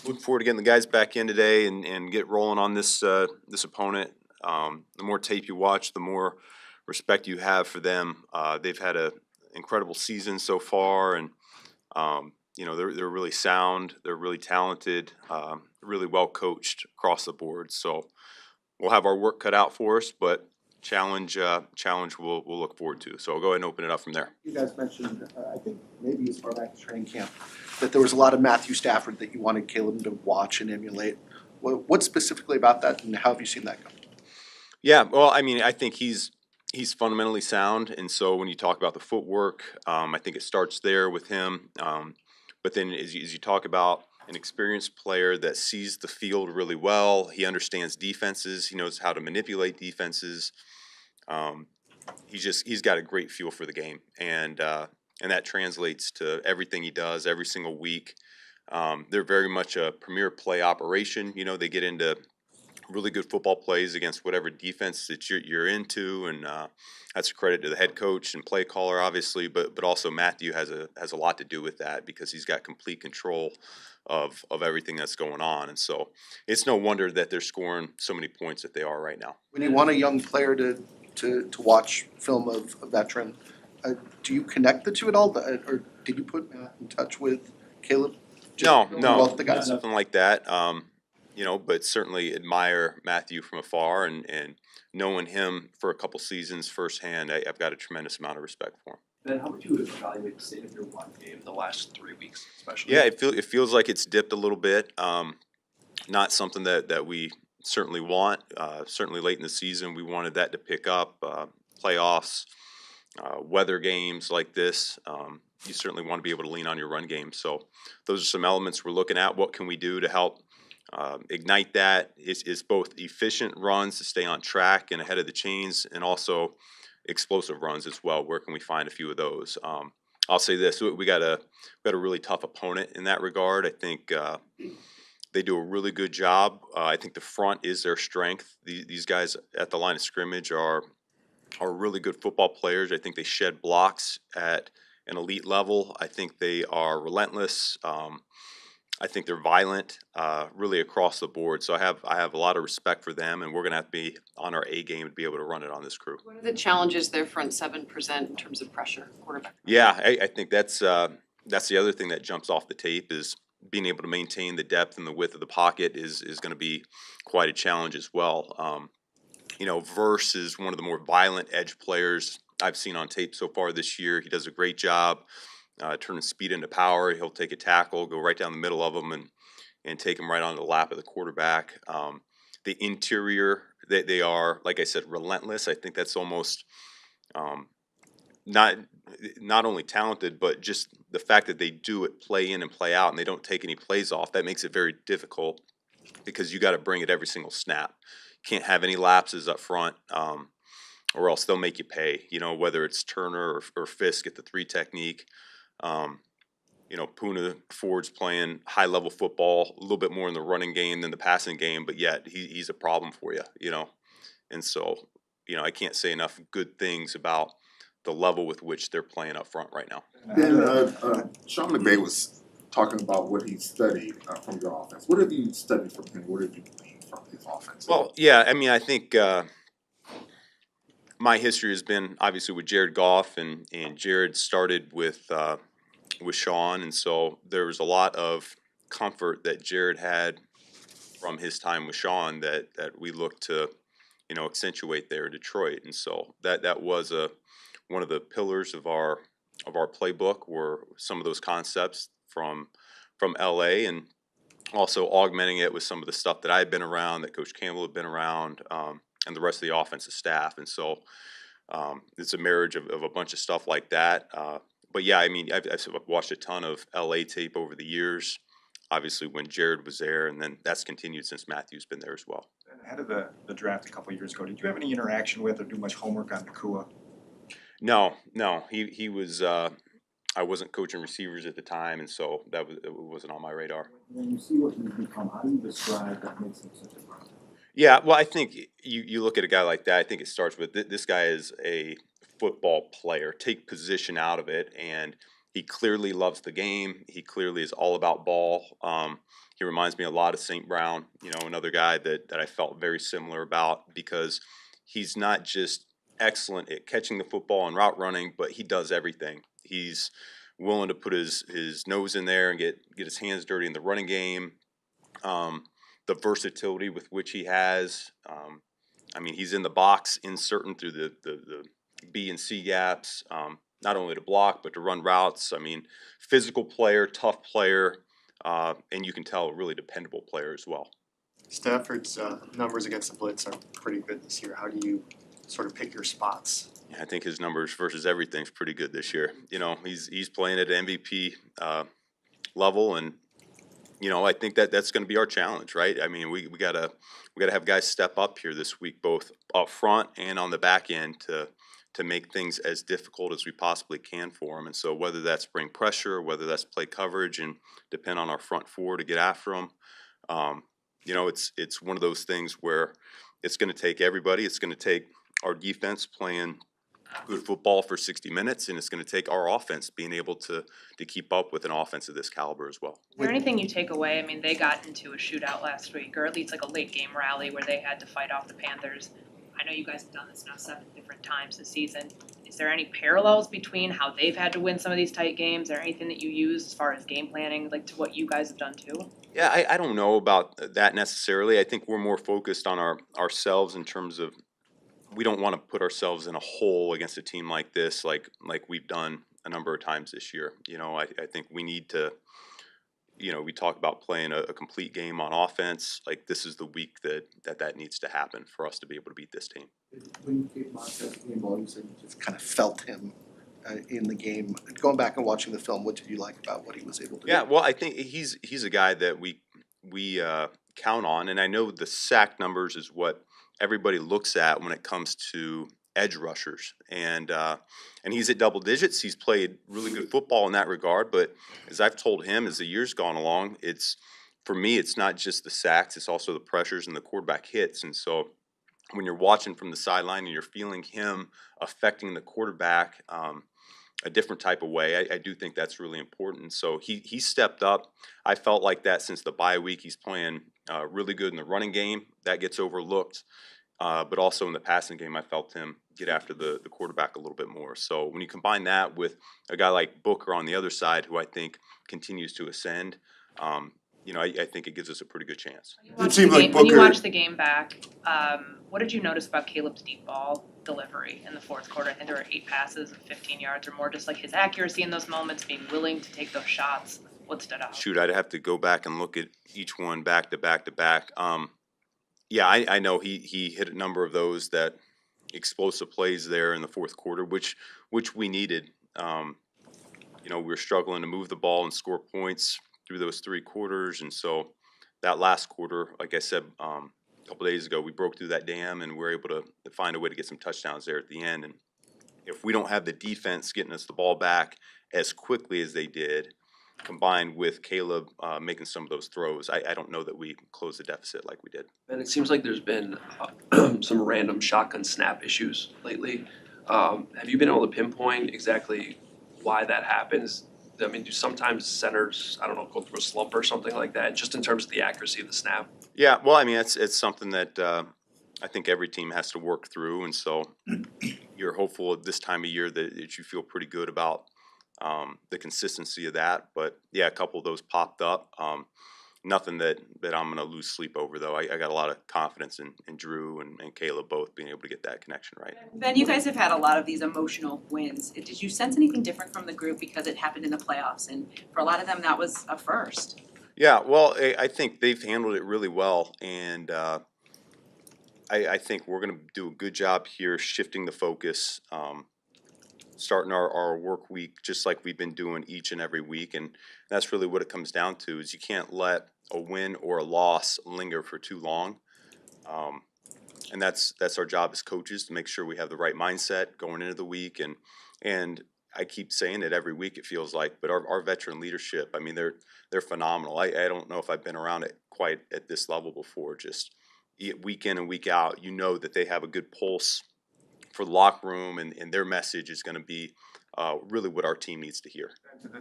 Looking forward to getting the guys back in today and get rolling on this opponent. The more tape you watch, the more respect you have for them. They've had an incredible season so far, and they're really sound. They're really talented, really well coached across the board. So we'll have our work cut out for us, but challenge we'll look forward to. So I'll go ahead and open it up from there. You guys mentioned, I think maybe as far back as training camp, that there was a lot of Matthew Stafford that you wanted Caleb to watch and emulate. What specifically about that, and how have you seen that go? Yeah, well, I mean, I think he's fundamentally sound, and so when you talk about the footwork, I think it starts there with him. But then, as you talk about an experienced player that sees the field really well, he understands defenses, he knows how to manipulate defenses. Um, he's got a great feel for the game, and that translates to everything he does every single week. They're very much a premier play operation. You know, they get into really good football plays against whatever defense that you're into, and that's a credit to the head coach and play caller, obviously. But also Matthew has a lot to do with that because he's got complete control of everything that's going on, and so it's no wonder that they're scoring so many points that they are right now. When you want a young player to watch film of a veteran, do you connect the two at all, or did you put Matt in touch with Caleb? No, Both the guys. nothing like that. But certainly admire Matthew from afar, and knowing him for a couple seasons firsthand, I've got a tremendous amount of respect for him. Ben, how would you evaluate the state of your run game the last 3 weeks, especially? Yeah, it feels like it's dipped a little bit. Not something that we certainly want. Certainly late in the season, we wanted that to pick up. Playoffs, weather games like this, you certainly want to be able to lean on your run game. So those are some elements we're looking at. What can we do to help ignite that? Is both efficient runs to stay on track and ahead of the chains, and also explosive runs as well. Where can we find a few of those? I'll say this: we got a really tough opponent in that regard. I think they do a really good job. I think the front is their strength. These guys at the line of scrimmage are really good football players. I think they shed blocks at an elite level. I think they are relentless. I think they're violent, really across the board. So I have a lot of respect for them, and we're going to have to be on our A game to be able to run it on this crew. What are the challenges their front seven present in terms of pressure, quarterback? Yeah, I think that's the other thing that jumps off the tape is being able to maintain the depth and the width of the pocket is going to be quite a challenge as well. Verse is one of the more violent edge players I've seen on tape so far this year. He does a great job turning speed into power. He'll take a tackle, go right down the middle of them, and take him right onto the lap of the quarterback. The interior, they are, like I said, relentless. I think that's almost not only talented, but just the fact that they do it play in and play out, and they don't take any plays off. That makes it very difficult because you got to bring it every single snap. Can't have any lapses up front, or else they'll make you pay. Whether it's Turner or Fisk at the 3 technique. Puna Ford's playing high level football, a little bit more in the running game than the passing game, but yet he's a problem for you. And so I can't say enough good things about the level with which they're playing up front right now. Then Sean McVay was talking about what he studied from your offense. What have you studied from him? What have you gleaned from his offense? Well, yeah, I mean, I think my history has been obviously with Jared Goff, and Jared started with Sean, and so there was a lot of comfort that Jared had from his time with Sean that we looked to accentuate there in Detroit, and so that was one of the pillars of our playbook were some of those concepts from LA, and also augmenting it with some of the stuff that I had been around, that Coach Campbell had been around, and the rest of the offensive staff. And so it's a marriage of a bunch of stuff like that. But yeah, I mean, I've watched a ton of LA tape over the years, obviously when Jared was there, and then that's continued since Matthew's been there as well. Ahead of the draft a couple of years ago, did you have any interaction with or do much homework on Nacua? No. He was. I wasn't coaching receivers at the time, and so it wasn't on my radar. When you see what he's become, how do you describe what makes him such a problem? Yeah, well, I think you look at a guy like that. I think it starts with this guy is a football player. Take position out of it, and He clearly loves the game. He clearly is all about ball. He reminds me a lot of St. Brown, another guy that I felt very similar about, because he's not just excellent at catching the football and route running, but he does everything. He's willing to put his nose in there and get his hands dirty in the running game. The versatility with which he has. He's in the box, inserting through the B and C gaps, not only to block, but to run routes. Physical player, tough player, and you can tell a really dependable player as well. Stafford's numbers against the blitz are pretty good this year. How do you sort of pick your spots? I think his numbers versus everything's pretty good this year. He's playing at MVP level, and I think that's going to be our challenge, right? We gotta have guys step up here this week, both up front and on the back end, to make things as difficult as we possibly can for them. And so whether that's bring pressure, whether that's play coverage, and depend on our front four to get after them, it's one of those things where it's going to take everybody. It's going to take our defense playing good football for 60 minutes, and it's going to take our offense being able to keep up with an offense of this caliber as well. Is there anything you take away? They got into a shootout last week, or at least like a late game rally where they had to fight off the Panthers. I know you guys have done this now 7 different times this season. Is there any parallels between how they've had to win some of these tight games, or anything that you use as far as game planning, like to what you guys have done too? Yeah, I don't know about that necessarily. I think we're more focused on ourselves in terms of, we don't want to put ourselves in a hole against a team like this, like we've done a number of times this year. I think we need to, we talk about playing a complete game on offense. Like, this is the week that needs to happen for us to be able to beat this team. When you gave Montez the ball, you said you just kind of felt him in the game. Going back and watching the film, what did you like about what he was able to do? Yeah, well, I think he's a guy that we count on, and I know the sack numbers is what everybody looks at when it comes to edge rushers, and he's at double digits. He's played really good football in that regard, but as I've told him, as the years gone along, for me, it's not just the sacks, it's also the pressures and the quarterback hits. And so when you're watching from the sideline and you're feeling him affecting the quarterback a different type of way, I do think that's really important. So he stepped up. I felt like that since the bye week. He's playing really good in the running game. That gets overlooked. But also in the passing game, I felt him get after the quarterback a little bit more. So when you combine that with a guy like Booker on the other side, who I think continues to ascend, I think it gives us a pretty good chance. When seemed like when you Booker- watch the game back, what did you notice about Caleb's deep ball delivery in the fourth quarter? I think there were 8 passes of 15 yards or more, just like his accuracy in those moments, being willing to take those shots. What stood out? Shoot, I'd have to go back and look at each one back to back to back. Yeah, I know he hit a number of those, that explosive plays there in the fourth quarter, which we needed. We were struggling to move the ball and score points through those 3 quarters, and so that last quarter, like I said a couple days ago, we broke through that dam and we're able to find a way to get some touchdowns there at the end. And if we don't have the defense getting us the ball back as quickly as they did, combined with Caleb making some of those throws, I don't know that we close the deficit like we did. And it seems like there's been some random shotgun snap issues lately. Have you been able to pinpoint exactly why that happens? Do sometimes centers, go through a slump or something like that, just in terms of the accuracy of the snap? Yeah, well, it's something that I think every team has to work through, and so you're hopeful at this time of year that you feel pretty good about the consistency of that. But yeah, a couple of those popped up. Nothing that I'm going to lose sleep over, though. I got a lot of confidence in Drew and Caleb both being able to get that connection right. Ben, you guys have had a lot of these emotional wins. Did you sense anything different from the group because it happened in the playoffs? And for a lot of them, that was a first. Yeah, well, I think they've handled it really well, and I think we're going to do a good job here shifting the focus, starting our work week just like we've been doing each and every week. And that's really what it comes down to, is you can't let a win or a loss linger for too long. And that's our job as coaches, to make sure we have the right mindset going into the week. And I keep saying it every week, it feels like, but our veteran leadership, they're phenomenal. I don't know if I've been around it quite at this level before. Just week in and week out, that they have a good pulse for the locker room, and their message is going to be really what our team needs to hear.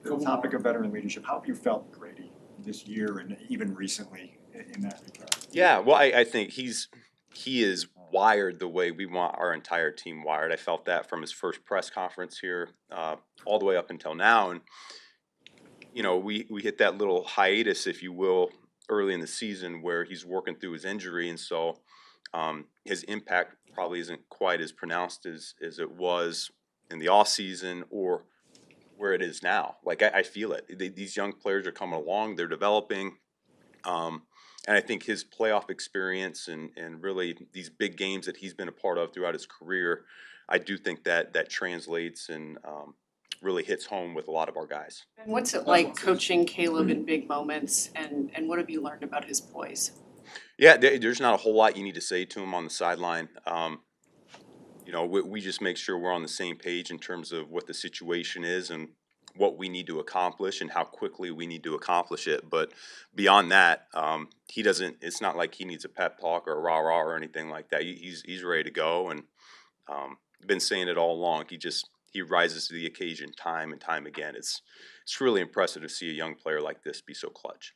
The topic of veteran leadership, how have you felt Grady this year and even recently in that regard? Yeah, well, I think he is wired the way we want our entire team wired. I felt that from his first press conference here, all the way up until now. And you know, we hit that little hiatus, if you will, early in the season where he's working through his injury, and so his impact probably isn't quite as pronounced as it was in the off season or where it is now. Like I feel it. These young players are coming along, they're developing. And I think his playoff experience and really these big games that he's been a part of throughout his career, I do think that translates and really hits home with a lot of our guys. And what's it like coaching Caleb in big moments, and what have you learned about his poise? Yeah, there's not a whole lot you need to say to him on the sideline. You know, we just make sure we're on the same page in terms of what the situation is and what we need to accomplish and how quickly we need to accomplish it. But beyond that, he doesn't. It's not like he needs a pep talk or a rah rah or anything like that. He's ready to go, and been saying it all along. He rises to the occasion time and time again. It's really impressive to see a young player like this be so clutch.